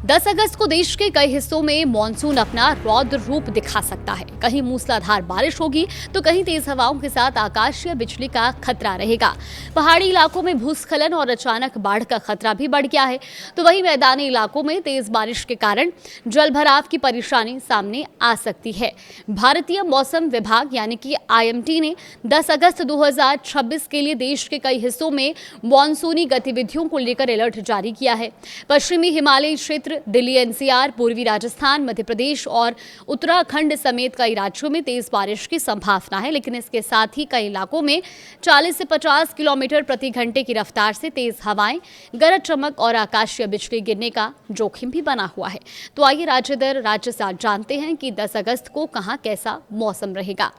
10 अगस्त को देश के कई हिस्सों में मॉनसून अपना रौद्र रूप दिखा सकता है। कहीं मूसलाधार बारिश होगी तो कहीं तेज हवाओं के साथ आकाशीय बिजली का खतरा रहेगा। पहाड़ी इलाकों में भूस्खलन और अचानक बाढ़ का खतरा भी बढ़ गया है, तो वहीं मैदानी इलाकों में तेज बारिश के कारण जलभराव की परेशानी सामने आ सकती है। भारतीय मौसम विभाग यानी कि IMD ने 10 अगस्त 2026 के लिए देश के कई हिस्सों में मॉनसूनी गतिविधियों को लेकर अलर्ट जारी किया है। पश्चिमी हिमालयी क्षेत्र, दिल्ली NCR, पूर्वी राजस्थान, मध्य प्रदेश और उत्तराखंड समेत कई राज्यों में तेज बारिश की संभावना है, लेकिन इसके साथ ही कई इलाकों में 40 से 50 किलोमीटर प्रति घंटे की रफ्तार से तेज हवाएं, गरज चमक और आकाशीय बिजली गिरने का जोखिम भी बना हुआ है। तो आइए राज्य दर राज्य से जानते हैं कि 10 अगस्त को कहां कैसा मौसम रहेगा।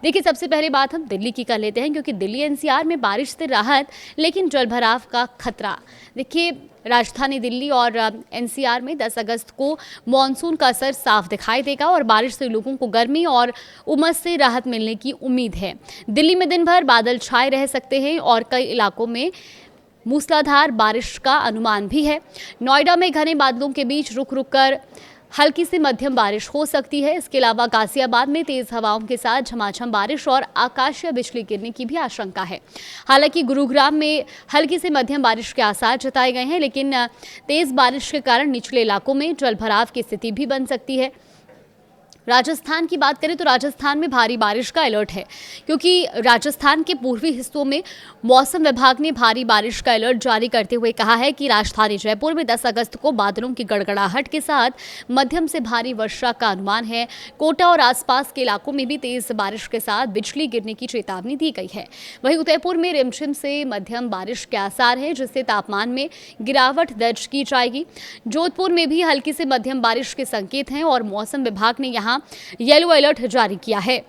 देखिए, सबसे पहले बात हम दिल्ली की कर लेते हैं, क्योंकि दिल्ली NCR में बारिश से राहत लेकिन जलभराव का खतरा। देखिए, राजधानी दिल्ली और NCR में 10 अगस्त को मॉनसून का असर साफ दिखाई देगा और बारिश से लोगों को गर्मी और उमस से राहत मिलने की उम्मीद है। दिल्ली में दिन भर बादल छाए रह सकते हैं और कई इलाकों में मूसलाधार बारिश का अनुमान भी है। नोएडा में घने बादलों के बीच रुक रुक कर हल्की से मध्यम बारिश हो सकती है। इसके अलावा गाजियाबाद में तेज हवाओं के साथ झमाझम बारिश और आकाशीय बिजली गिरने की भी आशंका है। हालांकि गुरुग्राम में हल्की से मध्यम बारिश के आसार जताए गए हैं, लेकिन तेज बारिश के कारण निचले इलाकों में जलभराव की स्थिति भी बन सकती है। राजस्थान की बात करें तो राजस्थान में भारी बारिश का अलर्ट है, क्योंकि राजस्थान के पूर्वी हिस्सों में मौसम विभाग ने भारी बारिश का अलर्ट जारी करते हुए कहा है कि राजधानी जयपुर में 10 अगस्त को बादलों की गड़गड़ाहट के साथ मध्यम से भारी वर्षा का अनुमान है। कोटा और आसपास के इलाकों में भी तेज बारिश के साथ बिजली गिरने की चेतावनी दी गई है। वहीं उदयपुर में रिमझिम से मध्यम बारिश के आसार है, जिससे तापमान में गिरावट दर्ज की जाएगी। जोधपुर में भी हल्की से मध्यम बारिश के संकेत हैं और मौसम विभाग ने यहाँ येलो अलर्ट जारी किया है।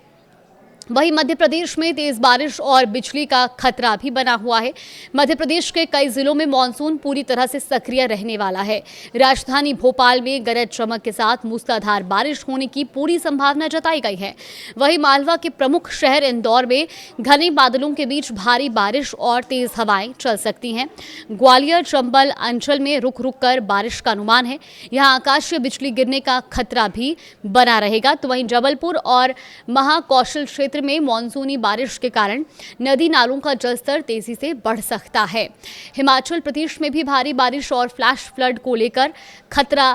वहीं मध्य प्रदेश में तेज बारिश और बिजली का खतरा भी बना हुआ है। मध्य प्रदेश के कई जिलों में मॉनसून पूरी तरह से सक्रिय रहने वाला है। राजधानी भोपाल में गरज चमक के साथ मूसलाधार बारिश होने की पूरी संभावना जताई गई है। वहीं मालवा के प्रमुख शहर इंदौर में घने बादलों के बीच भारी बारिश और तेज हवाएं चल सकती हैं। ग्वालियर चंबल अंचल में रुक रुक कर बारिश का अनुमान है। यहाँ आकाशीय बिजली गिरने का खतरा भी बना रहेगा। तो वहीं जबलपुर और महाकौशल क्षेत्र में मॉनसूनी बारिश के कारण नदी नालों का जलस्तर तेजी से बढ़ सकता है। हिमाचल प्रदेश में भी भारी बारिश और फ्लैश फ्लड को लेकर खतरा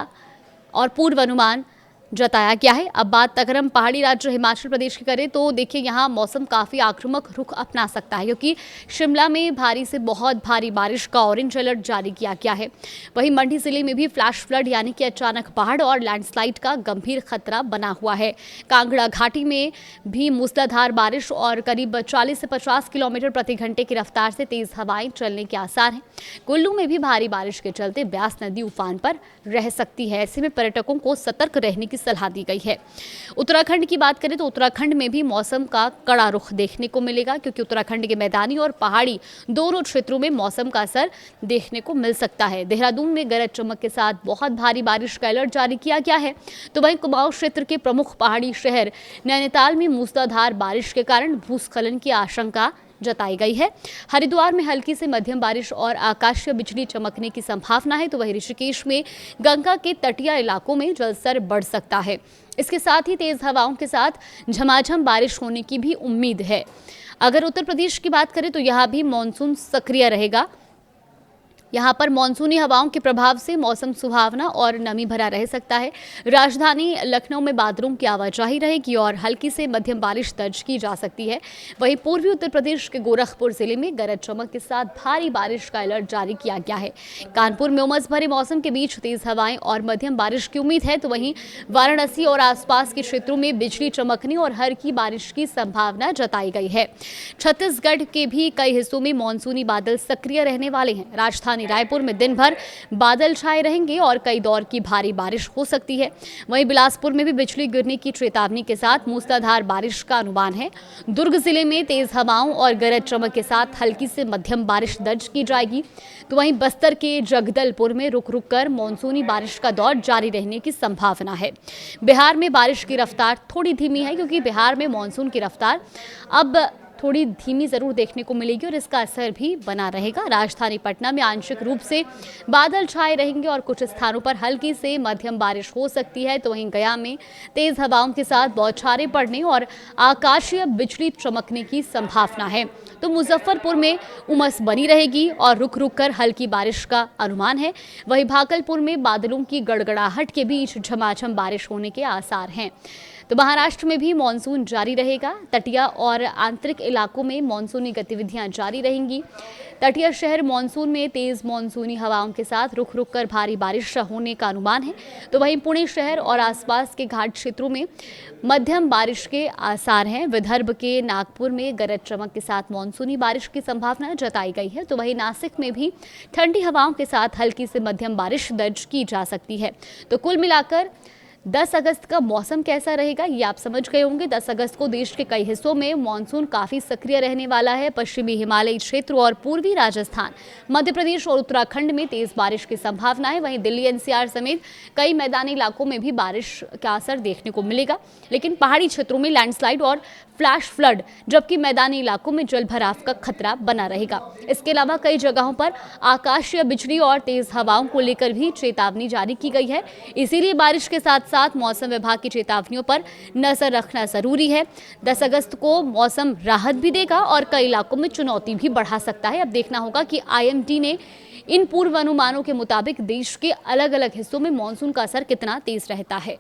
और पूर्वानुमान जताया गया है। अब बात अगर हम पहाड़ी राज्य हिमाचल प्रदेश की करें तो देखिए, यहाँ मौसम काफ़ी आक्रामक रुख अपना सकता है, क्योंकि शिमला में भारी से बहुत भारी बारिश का ऑरेंज अलर्ट जारी किया गया है। वहीं मंडी जिले में भी फ्लैश फ्लड यानी कि अचानक बाढ़ और लैंडस्लाइड का गंभीर खतरा बना हुआ है। कांगड़ा घाटी में भी मूसलाधार बारिश और करीब 40 से 50 किलोमीटर प्रति घंटे की रफ्तार से तेज हवाएं चलने के आसार हैं। कुल्लू में भी भारी बारिश के चलते ब्यास नदी उफान पर रह सकती है। ऐसे में पर्यटकों को सतर्क रहने की सलाह दी गई है। उत्तराखंड की बात करें तो उत्तराखंड में भी मौसम का कड़ा रुख देखने को मिलेगा, क्योंकि उत्तराखंड के मैदानी और पहाड़ी दोनों क्षेत्रों में मौसम का असर देखने को मिल सकता है। देहरादून में गरज चमक के साथ बहुत भारी बारिश का अलर्ट जारी किया गया है। तो वहीं कुमाऊं क्षेत्र के प्रमुख पहाड़ी शहर नैनीताल में मूसलाधार बारिश के कारण भूस्खलन की आशंका जताई गई है। हरिद्वार में हल्की से मध्यम बारिश और आकाशीय बिजली चमकने की संभावना है। तो वहीं ऋषिकेश में गंगा के तटीय इलाकों में जलस्तर बढ़ सकता है। इसके साथ ही तेज हवाओं के साथ झमाझम बारिश होने की भी उम्मीद है। अगर उत्तर प्रदेश की बात करें तो यहाँ भी मॉनसून सक्रिय रहेगा। यहाँ पर मॉनसूनी हवाओं के प्रभाव से मौसम सुहावना और नमी भरा रह सकता है। राजधानी लखनऊ में बादलों की आवाजाही रहेगी और हल्की से मध्यम बारिश दर्ज की जा सकती है। वहीं पूर्वी उत्तर प्रदेश के गोरखपुर जिले में गरज चमक के साथ भारी बारिश का अलर्ट जारी किया गया है। कानपुर में उमस भरे मौसम के बीच तेज हवाएं और मध्यम बारिश की उम्मीद है। तो वहीं वाराणसी और आसपास के क्षेत्रों में बिजली चमकने और हल्की बारिश की संभावना जताई गई है। छत्तीसगढ़ के भी कई हिस्सों में मॉनसूनी बादल सक्रिय रहने वाले हैं। राजधानी रायपुर में दिन भर बादल छाए रहेंगे और कई दौर की भारी बारिश हो सकती है। वहीं बिलासपुर में भी बिजली गिरने की चेतावनी के साथ मूसलाधार बारिश का अनुमान है। दुर्ग जिले में तेज हवाओं और गरज चमक के साथ हल्की से मध्यम बारिश दर्ज की जाएगी। तो वहीं बस्तर के जगदलपुर में रुक रुक कर मॉनसूनी बारिश का दौर जारी रहने की संभावना है। बिहार में बारिश की रफ्तार थोड़ी धीमी है, क्योंकि बिहार में मॉनसून की रफ्तार अब थोड़ी धीमी जरूर देखने को मिलेगी और इसका असर भी बना रहेगा। राजधानी पटना में आंशिक रूप से बादल छाए रहेंगे और कुछ स्थानों पर हल्की से मध्यम बारिश हो सकती है, तो वहीं गया में तेज हवाओं के साथ बौछारें पड़ने और आकाशीय बिजली चमकने की संभावना है। तो मुजफ्फरपुर में उमस बनी रहेगी और रुक रुक कर हल्की बारिश का अनुमान है। वहीं भागलपुर में बादलों की गड़गड़ाहट के बीच झमाझम बारिश होने के आसार हैं। तो महाराष्ट्र में भी मानसून जारी रहेगा। तटीय और आंतरिक इलाकों में मानसूनी गतिविधियां जारी रहेंगी। तटीय शहर मानसून में तेज मानसूनी हवाओं के साथ रुक रुक कर भारी बारिश होने का अनुमान है। तो वहीं पुणे शहर और आसपास के घाट क्षेत्रों में मध्यम बारिश के आसार हैं। विदर्भ के नागपुर में गरज चमक के साथ मानसूनी बारिश की संभावना जताई गई है। तो वहीं नासिक में भी ठंडी हवाओं के साथ हल्की से मध्यम बारिश दर्ज की जा सकती है। तो कुल मिलाकर 10 अगस्त का मौसम कैसा रहेगा ये आप समझ गए होंगे। 10 अगस्त को देश के कई हिस्सों में मानसून काफी सक्रिय रहने वाला है। पश्चिमी हिमालयी क्षेत्र और पूर्वी राजस्थान, मध्य प्रदेश और उत्तराखंड में तेज बारिश की संभावना है। वहीं दिल्ली एनसीआर समेत कई मैदानी इलाकों में भी बारिश का असर देखने को मिलेगा, लेकिन पहाड़ी क्षेत्रों में लैंडस्लाइड और फ्लैश फ्लड, जबकि मैदानी इलाकों में जल भराव का खतरा बना रहेगा। इसके अलावा कई जगहों पर आकाशीय बिजली और तेज हवाओं को लेकर भी चेतावनी जारी की गई है। इसीलिए बारिश के साथ साथ मौसम विभाग की चेतावनियों पर नजर रखना जरूरी है। 10 अगस्त को मौसम राहत भी देगा और कई इलाकों में चुनौती भी बढ़ा सकता है। अब देखना होगा कि आईएमडी ने इन पूर्वानुमानों के मुताबिक देश के अलग अलग हिस्सों में मानसून का असर कितना तेज रहता है।